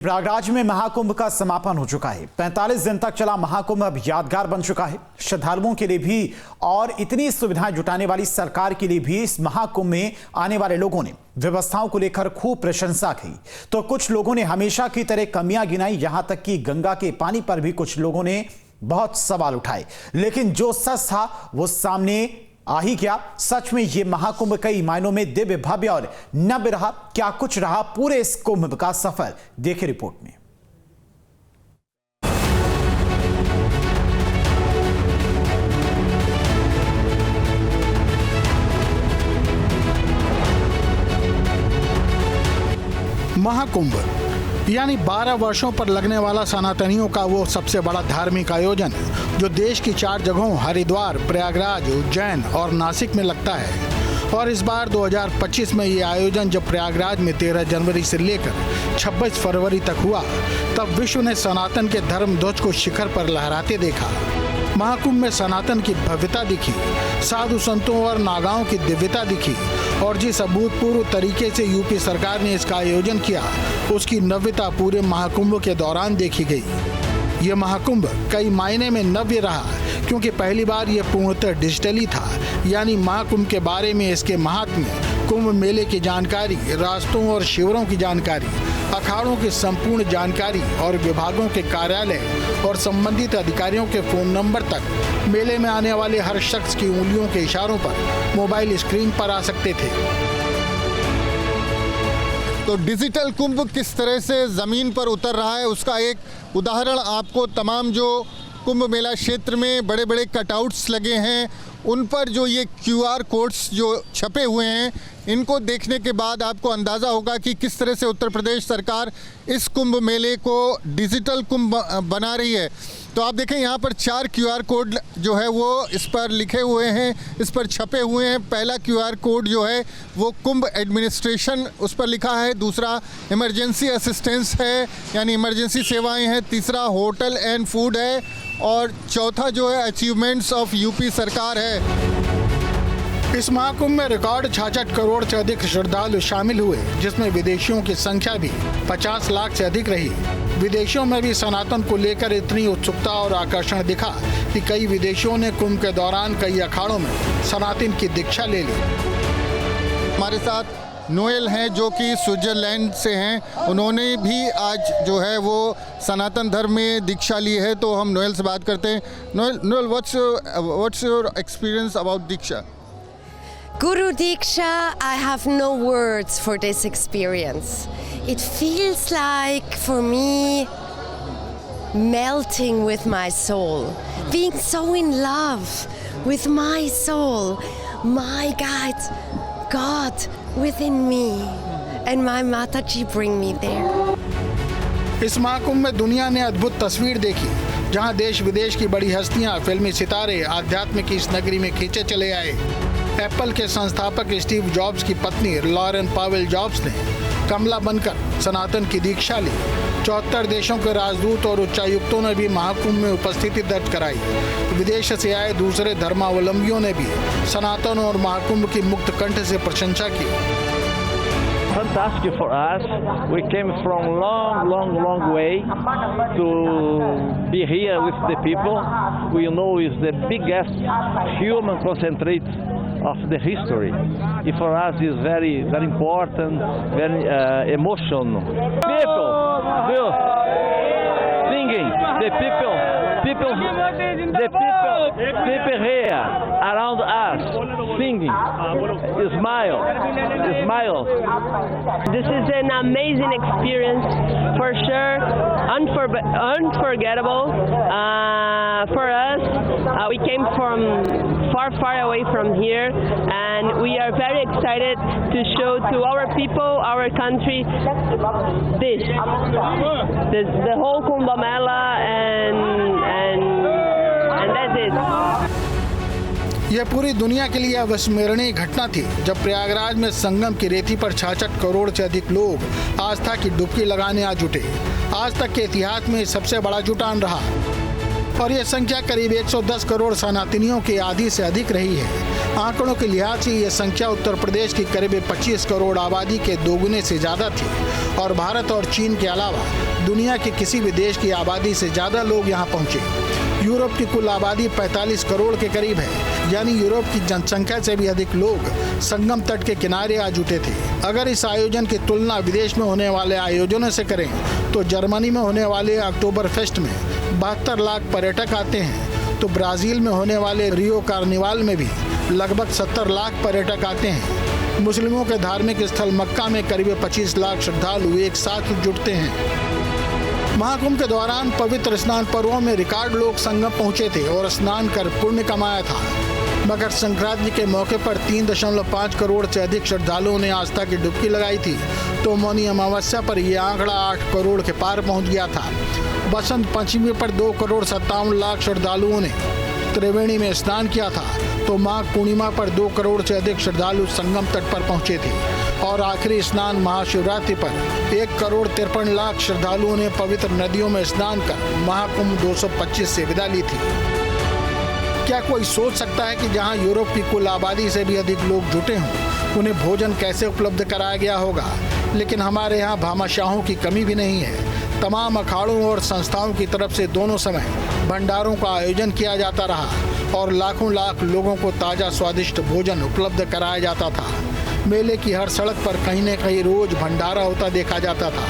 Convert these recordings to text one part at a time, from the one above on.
प्रयागराज में महाकुंभ का समापन हो चुका है। 45 दिन तक चला महाकुंभ अब यादगार बन चुका है। श्रद्धालुओं के लिए भी और इतनी सुविधाएं जुटाने वाली सरकार के लिए भी इस महाकुंभ में आने वाले लोगों ने व्यवस्थाओं को लेकर खूब प्रशंसा की, तो कुछ लोगों ने हमेशा की तरह कमियां गिनाई। यहां तक कि गंगा के पानी पर भी कुछ लोगों ने बहुत सवाल उठाए, लेकिन जो सच था वो सामने आ ही क्या। सच में ये महाकुंभ कई मायनों में दिव्य, भव्य और नव्य रहा। क्या कुछ रहा पूरे इस कुंभ का सफर, देखिए रिपोर्ट में। महाकुंभ यानी 12 वर्षों पर लगने वाला सनातनियों का वो सबसे बड़ा धार्मिक आयोजन जो देश की 4 जगहों हरिद्वार, प्रयागराज, उज्जैन और नासिक में लगता है। और इस बार 2025 में ये आयोजन जब प्रयागराज में 13 जनवरी से लेकर 26 फरवरी तक हुआ, तब विश्व ने सनातन के धर्म ध्वज को शिखर पर लहराते देखा। महाकुंभ में सनातन की भव्यता दिखी, साधु संतों और नागाओं की दिव्यता दिखी और जिस अभूतपूर्व तरीके से यूपी सरकार ने इसका आयोजन किया, उसकी नव्यता पूरे महाकुंभ के दौरान देखी गई। यह महाकुंभ कई मायने में नव्य रहा, क्योंकि पहली बार यह पूर्णतः डिजिटली था। यानी महाकुंभ के बारे में, इसके महात्म्य, कुंभ मेले की जानकारी, रास्तों और शिविरों की जानकारी, अखाड़ों की संपूर्ण जानकारी और विभागों के कार्यालय और संबंधित अधिकारियों के फोन नंबर तक मेले में आने वाले हर शख्स की उंगलियों के इशारों पर मोबाइल स्क्रीन पर आ सकते थे। तो डिजिटल कुंभ किस तरह से ज़मीन पर उतर रहा है, उसका एक उदाहरण आपको तमाम जो कुंभ मेला क्षेत्र में बड़े बड़े कटआउट्स लगे हैं, उन पर जो ये QR कोड्स जो छपे हुए हैं, इनको देखने के बाद आपको अंदाज़ा होगा कि किस तरह से उत्तर प्रदेश सरकार इस कुंभ मेले को डिजिटल कुंभ बना रही है। तो आप देखें यहाँ पर 4 QR कोड जो है वो इस पर लिखे हुए हैं, इस पर छपे हुए हैं। पहला QR कोड जो है वो कुंभ एडमिनिस्ट्रेशन उस पर लिखा है, दूसरा इमरजेंसी असिस्टेंस है यानी इमरजेंसी सेवाएं हैं, तीसरा होटल एंड फूड है और चौथा जो है अचीवमेंट्स ऑफ यूपी सरकार है। इस महाकुंभ में रिकॉर्ड 66 करोड़ से अधिक श्रद्धालु शामिल हुए, जिसमें विदेशियों की संख्या भी 50 लाख से अधिक रही। विदेशों में भी सनातन को लेकर इतनी उत्सुकता और आकर्षण दिखा कि कई विदेशियों ने कुंभ के दौरान कई अखाड़ों में सनातन की दीक्षा ले ली। हमारे साथ नोएल हैं जो कि स्विट्जरलैंड से हैं, उन्होंने भी आज जो है वो सनातन धर्म में दीक्षा ली है। तो हम नोएल से बात करते हैं। Noel, what's your experience about Diksha? Guru Diksha, I have no words for this experience. It feels like, for me, melting with my soul, being so in love with my soul, my God within me, and my Mataji bring me there. इस महाकुंभ में दुनिया ने अद्भुत तस्वीर देखी, जहां देश विदेश की बड़ी हस्तियां, फिल्मी सितारे आध्यात्म की इस नगरी में खींचे चले आए। एप्पल के संस्थापक स्टीव जॉब्स की पत्नी लॉरेन पावेल जॉब्स ने कमला बनकर सनातन की दीक्षा ली। 74 देशों के राजदूत और उच्चायुक्तों ने भी महाकुंभ में उपस्थिति दर्ज कराई। विदेश से आए दूसरे धर्मावलंबियों ने भी सनातन और महाकुंभ की मुक्त कंठ से प्रशंसा की। Fantastic for us. We came from long way to be here with the people. We know it's the biggest human concentrate of the history. It for us is very important, very emotional. People singing, the people here around us singing, smile. This is an amazing experience for sure, unforgettable for us. We came from far away from here, and we are very excited to show to our people, our country, the whole Kumbh Mela, and that's it. यह पूरी दुनिया के लिए अविस्मरणीय घटना थी, जब प्रयागराज में संगम की रेती पर 66 करोड़ से अधिक लोग आस्था की डुबकी लगाने आ जुटे। आज तक के इतिहास में सबसे बड़ा जुटान रहा। और ये संख्या करीब 110 करोड़ सनातनियों की आधी से अधिक रही है। आंकड़ों के लिहाज से ये संख्या उत्तर प्रदेश की करीब 25 करोड़ आबादी के दोगुने से ज़्यादा थी और भारत और चीन के अलावा दुनिया के किसी भी देश की आबादी से ज़्यादा लोग यहाँ पहुँचे। यूरोप की कुल आबादी 45 करोड़ के करीब है, यानी यूरोप की जनसंख्या से भी अधिक लोग संगम तट के किनारे आ जुटे थे। अगर इस आयोजन की तुलना विदेश में होने वाले आयोजनों से करें तो जर्मनी में होने वाले अक्टूबर फेस्ट में 72 लाख पर्यटक आते हैं, तो ब्राज़ील में होने वाले रियो कार्निवाल में भी लगभग 70 लाख पर्यटक आते हैं। मुस्लिमों के धार्मिक स्थल मक्का में करीब 25 लाख श्रद्धालु एक साथ जुटते हैं। महाकुंभ के दौरान पवित्र स्नान पर्वों में रिकॉर्ड लोग संगम पहुंचे थे और स्नान कर पुण्य कमाया था। मकर संक्रांति के मौके पर 3.5 करोड़ से अधिक श्रद्धालुओं ने आस्था की डुबकी लगाई थी, तो मौनी अमावस्या पर यह आंकड़ा 8 करोड़ के पार पहुंच गया था। बसंत पंचमी पर 2.57 लाख श्रद्धालुओं ने त्रिवेणी में स्नान किया था, तो माघ पूर्णिमा पर 2 करोड़ से अधिक श्रद्धालु संगम तट पर पहुंचे थे और आखिरी स्नान महाशिवरात्रि पर 1.53 लाख श्रद्धालुओं ने पवित्र नदियों में स्नान कर महाकुंभ 225 से विदा ली थी। क्या कोई सोच सकता है कि जहां यूरोप की कुल आबादी से भी अधिक लोग जुटे हों, उन्हें भोजन कैसे उपलब्ध कराया गया होगा? लेकिन हमारे यहाँ भामाशाहों की कमी भी नहीं है। तमाम अखाड़ों और संस्थाओं की तरफ से दोनों समय भंडारों का आयोजन किया जाता रहा और लाखों लाख लोगों को ताज़ा स्वादिष्ट भोजन उपलब्ध कराया जाता था। मेले की हर सड़क पर कहीं न कहीं रोज भंडारा होता देखा जाता था।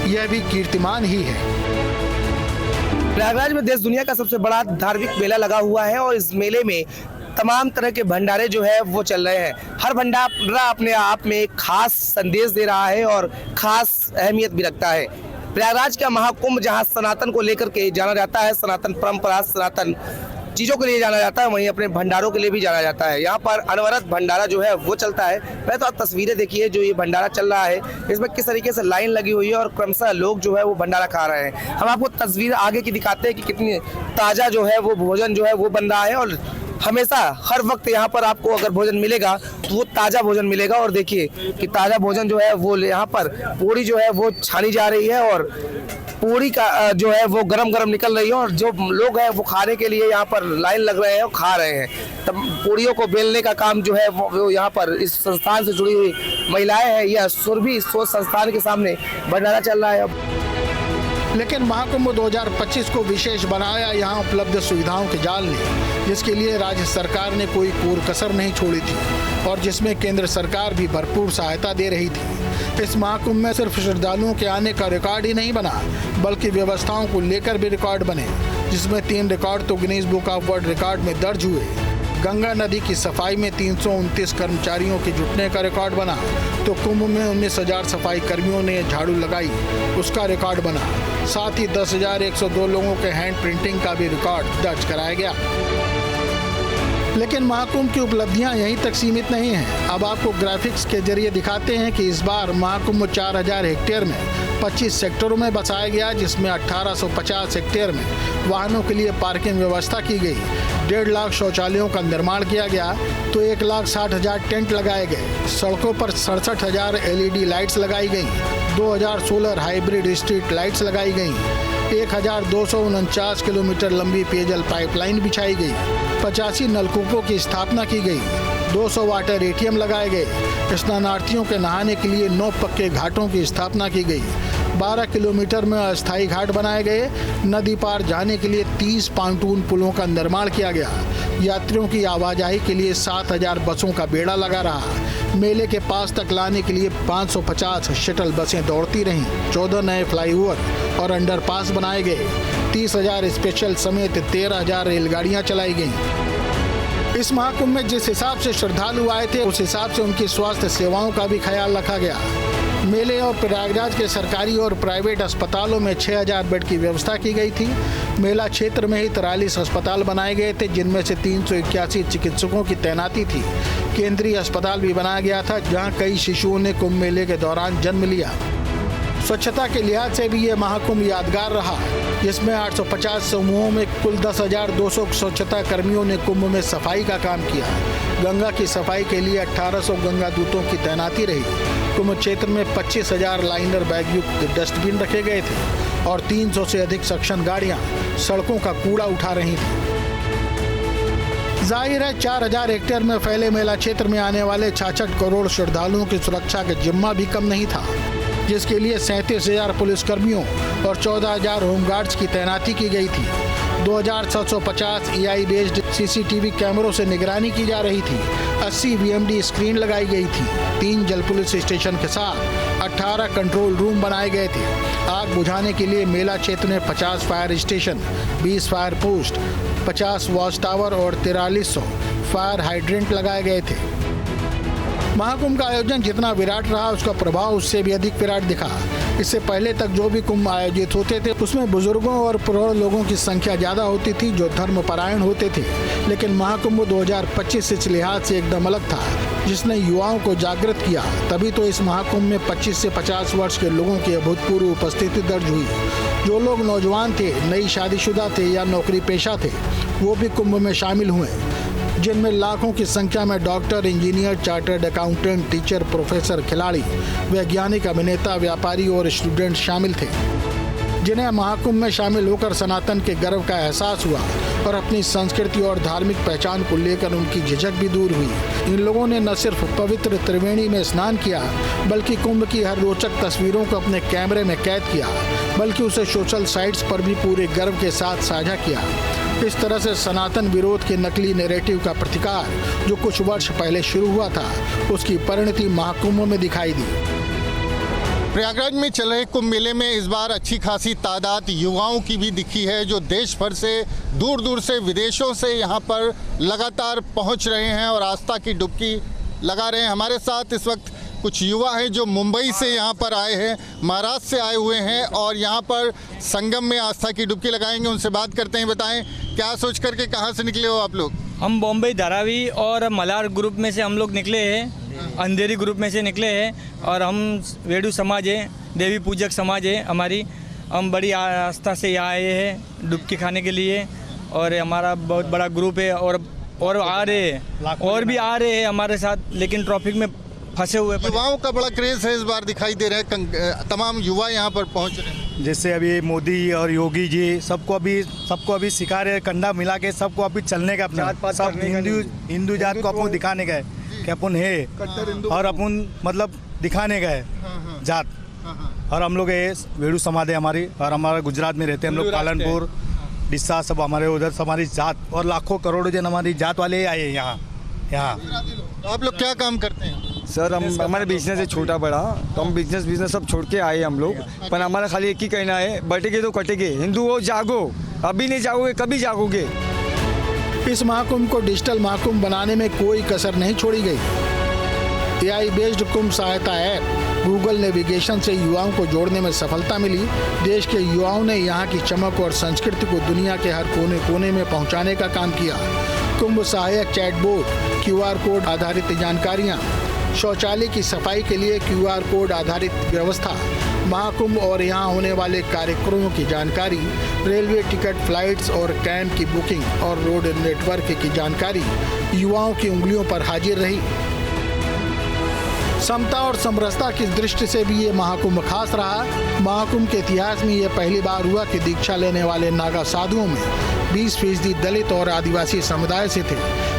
यह भी कीर्तिमान ही है। प्रयागराज में देश दुनिया का सबसे बड़ा धार्मिक मेला लगा हुआ है और इस मेले में तमाम तरह के भंडारे जो है वो चल रहे हैं। हर भंडारा अपने आप में एक खास संदेश दे रहा है और खास अहमियत भी रखता है। प्रयागराज का महाकुंभ जहां सनातन को लेकर के जाना जाता है, सनातन परंपरा, सनातन चीज़ों के लिए जाना जाता है, वहीं अपने भंडारों के लिए भी जाना जाता है। यहाँ पर अनवरत भंडारा जो है वो चलता है। पहले तो आप तस्वीरें देखिए, जो ये भंडारा चल रहा है इसमें किस तरीके से लाइन लगी हुई है और क्रमशः लोग जो है वो भंडारा खा रहे हैं। हम आपको तस्वीर आगे की दिखाते हैं कि कितनी ताज़ा जो है वो भोजन जो है वो बन रहा है और हमेशा हर वक्त यहाँ पर आपको अगर भोजन मिलेगा तो वो ताज़ा भोजन मिलेगा। और देखिए कि ताज़ा भोजन जो है वो यहाँ पर पूरी जो है वो छानी जा रही है और पूरी का जो है वो गरम गरम निकल रही है और जो लोग हैं वो खाने के लिए यहाँ पर लाइन लग रहे हैं और खा रहे हैं। तब पूरियों को बेलने का काम जो है वो यहाँ पर इस संस्थान से जुड़ी हुई महिलाएं हैं, यह सुरभि सोच संस्थान के सामने भंडारा चल रहा है। लेकिन महाकुंभ 2025 को विशेष बनाया यहाँ उपलब्ध सुविधाओं के जाल ने, जिसके लिए राज्य सरकार ने कोई कोर कसर नहीं छोड़ी थी और जिसमें केंद्र सरकार भी भरपूर सहायता दे रही थी। इस महाकुंभ में सिर्फ श्रद्धालुओं के आने का रिकॉर्ड ही नहीं बना, बल्कि व्यवस्थाओं को लेकर भी रिकॉर्ड बने, जिसमें 3 रिकॉर्ड तो Guinness book of world record में दर्ज हुए। गंगा नदी की सफाई में 329 कर्मचारियों के जुटने का रिकॉर्ड बना, तो कुंभ में 19,000 सफाई कर्मियों ने झाड़ू लगाई, उसका रिकॉर्ड बना। साथ ही 10,102 लोगों के हैंड प्रिंटिंग का भी रिकॉर्ड दर्ज कराया गया। लेकिन महाकुंभ की उपलब्धियां यहीं तक सीमित नहीं हैं। अब आपको ग्राफिक्स के जरिए दिखाते हैं कि इस बार महाकुंभ 4,000 हेक्टेयर में 25 सेक्टरों में बसाया गया, जिसमें 1850 हेक्टेयर में वाहनों के लिए पार्किंग व्यवस्था की गई, 1.5 लाख शौचालयों का निर्माण किया गया, तो 1,60,000 टेंट लगाए गए। सड़कों पर 67,000 LED लाइट्स लगाई गई, 2,000 सोलर हाइब्रिड स्ट्रीट लाइट्स लगाई गई, 1,249 किलोमीटर लंबी पेयजल पाइपलाइन बिछाई गई, 85 नलकूपों की स्थापना की गई, 200 वाटर ATM लगाए गए, स्नानार्थियों के नहाने के लिए 9 पक्के घाटों की स्थापना की गई, 12 किलोमीटर में अस्थायी घाट बनाए गए, नदी पार जाने के लिए 30 पांटून पुलों का निर्माण किया गया, यात्रियों की आवाजाही के लिए 7,000 बसों का बेड़ा लगा रहा, मेले के पास तक लाने के लिए 550 शटल बसें दौड़ती रहीं, 14 नए फ्लाईओवर और अंडरपास बनाए गए, 30,000 स्पेशल समेत 13,000 रेलगाड़ियां चलाई गईं। इस महाकुंभ में जिस हिसाब से श्रद्धालु आए थे, उस हिसाब से उनकी स्वास्थ्य सेवाओं का भी ख्याल रखा गया। मेले और प्रयागराज के सरकारी और प्राइवेट अस्पतालों में 6,000 बेड की व्यवस्था की गई थी। मेला क्षेत्र में ही 43 अस्पताल बनाए गए थे, जिनमें से 381 चिकित्सकों की तैनाती थी। केंद्रीय अस्पताल भी बनाया गया था, जहां कई शिशुओं ने कुंभ मेले के दौरान जन्म लिया। स्वच्छता के लिहाज से भी ये महाकुंभ यादगार रहा, जिसमें 850 समूहों में कुल 10,200 स्वच्छता कर्मियों ने कुंभ में सफाई का काम किया। गंगा की सफाई के लिए 1,800 गंगा दूतों की तैनाती रही। कुंभ क्षेत्र में 25,000 लाइनर बैग युक्त डस्टबिन रखे गए थे और 300 से अधिक सक्शन गाड़ियां सड़कों का कूड़ा उठा रही थी। जाहिर है 4000 हेक्टेयर में फैले मेला क्षेत्र में आने वाले 66 करोड़ श्रद्धालुओं की सुरक्षा का जिम्मा भी कम नहीं था, जिसके लिए 37,000 पुलिसकर्मियों और 14,000 होमगार्ड्स की तैनाती की गई थी। 2,750 AI बेस्ड CCTV कैमरों से निगरानी की जा रही थी। 80 VMD स्क्रीन लगाई गई थी। 3 जल पुलिस स्टेशन के साथ 18 कंट्रोल रूम बनाए गए थे। आग बुझाने के लिए मेला क्षेत्र में 50 fire station, 20 fire post, 50 watch tower और 4300 फायर हाइड्रेंट लगाए गए थे। महाकुंभ का आयोजन जितना विराट रहा, उसका प्रभाव उससे भी अधिक विराट दिखा। इससे पहले तक जो भी कुंभ आयोजित होते थे उसमें बुजुर्गों और प्रौढ़ लोगों की संख्या ज्यादा होती थी, जो धर्मपरायण होते थे। लेकिन महाकुंभ 2025 इस लिहाज से एकदम अलग था, जिसने युवाओं को जागृत किया। तभी तो इस महाकुंभ में 25 से 50 वर्ष के लोगों की अभूतपूर्व उपस्थिति दर्ज हुई। जो लोग नौजवान थे, नई शादीशुदा थे या नौकरी पेशा थे, वो भी कुंभ में शामिल हुए, जिनमें लाखों की संख्या में doctor, engineer, chartered accountant, teacher, professor, खिलाड़ी, वैज्ञानिक, अभिनेता, व्यापारी और स्टूडेंट शामिल थे, जिन्हें महाकुंभ में शामिल होकर सनातन के गर्व का एहसास हुआ और अपनी संस्कृति और धार्मिक पहचान को लेकर उनकी झिझक भी दूर हुई। इन लोगों ने न सिर्फ पवित्र त्रिवेणी में स्नान किया, बल्कि कुंभ की हर रोचक तस्वीरों को अपने कैमरे में कैद किया, बल्कि उसे सोशल साइट्स पर भी पूरे गर्व के साथ साझा किया। इस तरह से सनातन विरोध के नकली नैरेटिव का प्रतिकार, जो कुछ वर्ष पहले शुरू हुआ था, उसकी परिणति महाकुंभ में दिखाई दी। प्रयागराज में चल रहे कुंभ मेले में इस बार अच्छी खासी तादाद युवाओं की भी दिखी है, जो देश भर से, दूर दूर से, विदेशों से यहाँ पर लगातार पहुँच रहे हैं और आस्था की डुबकी लगा रहे हैं। हमारे साथ इस वक्त कुछ युवा हैं जो मुंबई से यहाँ पर आए हैं, महाराष्ट्र से आए हुए हैं और यहाँ पर संगम में आस्था की डुबकी लगाएंगे। उनसे बात करते हैं। बताएं, क्या सोच करके कहाँ से निकले हो आप लोग? हम बॉम्बे, धारावी और मलार ग्रुप में से हम लोग निकले हैं, अंधेरी ग्रुप में से निकले हैं और हम वेडू समाज है, देवी पूजक समाज है हमारी। हम बड़ी आस्था से यहाँ आए हैं डुबकी खाने के लिए और हमारा बहुत बड़ा ग्रुप है और आ रहे हैं और भी आ रहे हैं हमारे साथ, लेकिन ट्रैफिक में फंसे हुए। युवाओं का बड़ा क्रेज है इस बार, दिखाई दे रहा है। तमाम युवा यहाँ पर पहुँच रहे हैं। जैसे अभी मोदी और योगी जी सबको अभी सिखा रहे, कंधा मिला के सबको अभी चलने का, अपना सब हिंदू जात को अपन दिखाने का है कि अपन है और अपन मतलब दिखाने का है जात। और हम लोग ये वेडू समाज है हमारी और हमारा गुजरात में रहते हैं हम लोग, पालनपुर, डिस्सा, सब हमारे उधर हमारी जात और लाखों करोड़ों जन हमारी जात वाले आए यहाँ। आप लोग क्या काम करते हैं? सर हम हमारे बिजनेस है छोटा बड़ा, तो हम बिजनेस सब छोड़ के आए हम लोग। पर हमारा खाली एक ही कहना है, बटेगे तो कटेगे, हिंदू हो जागो, अभी नहीं जागोगे कभी जागोगे। इस महाकुंभ को डिजिटल महाकुंभ बनाने में कोई कसर नहीं छोड़ी गई। AI बेस्ड कुंभ सहायता ऐप, गूगल नेविगेशन से युवाओं को जोड़ने में सफलता मिली। देश के युवाओं ने यहाँ की चमक और संस्कृति को दुनिया के हर कोने कोने में पहुँचाने का काम किया। कुंभ सहायक चैटबोट, QR कोड आधारित जानकारियाँ, शौचालय की सफाई के लिए QR कोड आधारित व्यवस्था, महाकुंभ और यहाँ होने वाले कार्यक्रमों की जानकारी, रेलवे टिकट, फ्लाइट्स और कैंप की बुकिंग और रोड नेटवर्क की जानकारी युवाओं की उंगलियों पर हाजिर रही। समता और समरसता की दृष्टि से भी ये महाकुंभ खास रहा। महाकुंभ के इतिहास में ये पहली बार हुआ कि दीक्षा लेने वाले नागा साधुओं में 20% दलित और आदिवासी समुदाय से थे।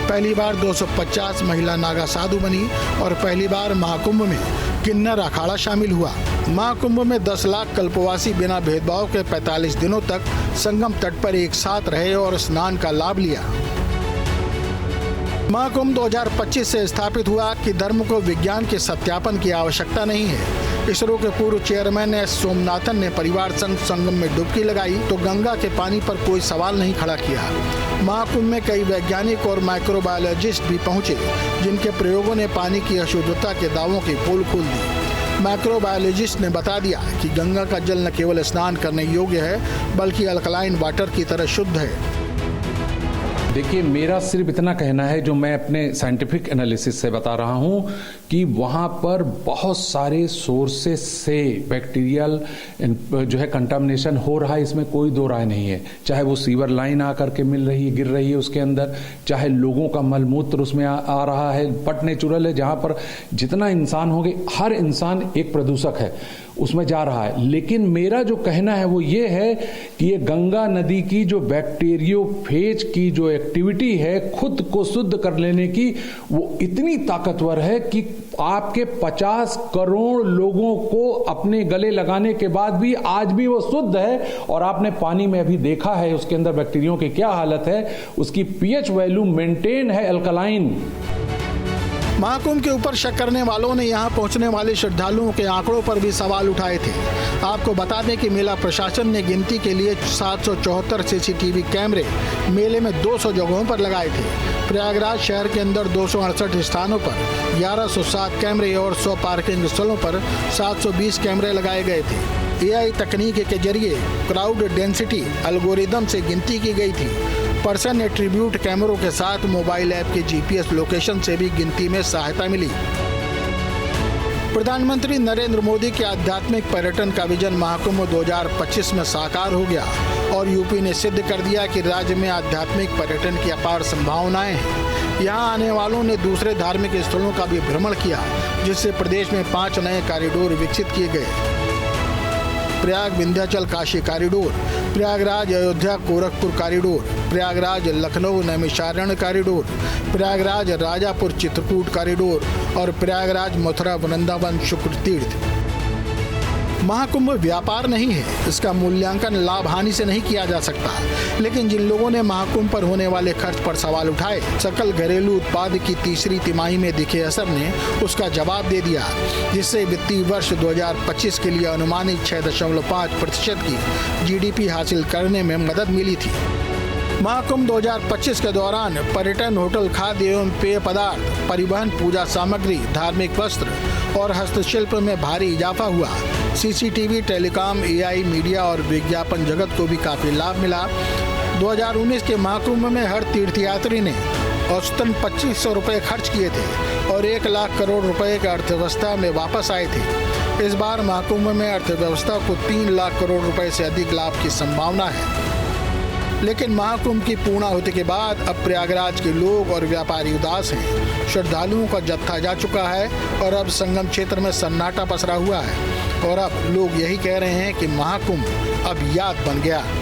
पहली बार 250 महिला नागा साधु बनी और पहली बार महाकुंभ में किन्नर अखाड़ा शामिल हुआ। महाकुंभ में 10 लाख कल्पवासी बिना भेदभाव के 45 दिनों तक संगम तट पर एक साथ रहे और स्नान का लाभ लिया। महाकुंभ 2025 से स्थापित हुआ कि धर्म को विज्ञान के सत्यापन की आवश्यकता नहीं है। इसरो के पूर्व चेयरमैन एस सोमनाथन ने परिवार संग संगम में डुबकी लगाई तो गंगा के पानी पर कोई सवाल नहीं खड़ा किया। महाकुंभ में कई वैज्ञानिक और माइक्रोबायोलॉजिस्ट भी पहुंचे, जिनके प्रयोगों ने पानी की अशुद्धता के दावों की पोल खोल दी। माइक्रोबायोलॉजिस्ट ने बता दिया कि गंगा का जल न केवल स्नान करने योग्य है, बल्कि अल्कलाइन वाटर की तरह शुद्ध है। देखिए, मेरा सिर्फ इतना कहना है जो मैं अपने साइंटिफिक एनालिसिस से बता रहा हूं कि वहां पर बहुत सारे सोर्सेस से बैक्टीरियल जो है कंटामिनेशन हो रहा है, इसमें कोई दो राय नहीं है। चाहे वो सीवर लाइन आकर के मिल रही है, गिर रही है उसके अंदर, चाहे लोगों का मलमूत्र उसमें आ रहा है, बट नेचुरल है। जहां पर जितना इंसान होंगे, हर इंसान एक प्रदूषक है उसमें जा रहा है। लेकिन मेरा जो कहना है वो ये है कि ये गंगा नदी की जो बैक्टीरियोफेज की जो एक्टिविटी है खुद को शुद्ध कर लेने की, वो इतनी ताकतवर है कि आपके 50 करोड़ लोगों को अपने गले लगाने के बाद भी आज भी वो शुद्ध है। और आपने पानी में अभी देखा है उसके अंदर बैक्टीरियों की क्या हालत है, उसकी पीएच वैल्यू मेंटेन है अल्कलाइन। महाकुंभ के ऊपर शक करने वालों ने यहां पहुंचने वाले श्रद्धालुओं के आंकड़ों पर भी सवाल उठाए थे। आपको बता दें कि मेला प्रशासन ने गिनती के लिए 774 सीसीटीवी कैमरे मेले में 200 जगहों पर लगाए थे। प्रयागराज शहर के अंदर 268 स्थानों पर 1107 कैमरे और 100 पार्किंग स्थलों पर 720 कैमरे लगाए गए थे। एआई तकनीक के जरिए क्राउड डेंसिटी एल्गोरिदम से गिनती की गई थी। पर्सन एट्रीब्यूट कैमरों के साथ मोबाइल ऐप के जीपीएस लोकेशन से भी गिनती में सहायता मिली। प्रधानमंत्री नरेंद्र मोदी के आध्यात्मिक पर्यटन का विजन महाकुंभ 2025 में साकार हो गया और यूपी ने सिद्ध कर दिया कि राज्य में आध्यात्मिक पर्यटन की अपार संभावनाएं हैं। यहां आने वालों ने दूसरे धार्मिक स्थलों का भी भ्रमण किया, जिससे प्रदेश में 5 नए कॉरिडोर विकसित किए गए। Prayag Vindhyachal Kashi corridor, Prayagraj Ayodhya Gorakhpur corridor, Prayagraj Lucknow Naimisharanya corridor, Prayagraj Rajapur Chitrakoot corridor और प्रयागराज मथुरा वृंदावन शुक्र तीर्थ। महाकुंभ व्यापार नहीं है, इसका मूल्यांकन लाभ हानि से नहीं किया जा सकता। लेकिन जिन लोगों ने महाकुंभ पर होने वाले खर्च पर सवाल उठाए, सकल घरेलू उत्पाद की तीसरी तिमाही में दिखे असर ने उसका जवाब दे दिया, जिससे वित्तीय वर्ष 2025 के लिए अनुमानित 6.5% की जीडीपी हासिल करने में मदद मिली थी। महाकुंभ 2025 के दौरान पर्यटन, होटल, खाद्य एवं पेय पदार्थ, परिवहन, पूजा सामग्री, धार्मिक वस्त्र और हस्तशिल्प में भारी इजाफा हुआ। सीसीटीवी, टेलीकॉम, एआई, मीडिया और विज्ञापन जगत को भी काफी लाभ मिला। 2019 के महाकुंभ में हर तीर्थयात्री ने औसतन 2500 रुपए खर्च किए थे और 1 लाख करोड़ रुपए की अर्थव्यवस्था में वापस आए थे। इस बार महाकुंभ में अर्थव्यवस्था को 3 लाख करोड़ रुपए से अधिक लाभ की संभावना है। लेकिन महाकुंभ की पूर्णाहुति के बाद अब प्रयागराज के लोग और व्यापारी उदास हैं। श्रद्धालुओं का जत्था जा चुका है और अब संगम क्षेत्र में सन्नाटा पसरा हुआ है और अब लोग यही कह रहे हैं कि महाकुंभ अब याद बन गया।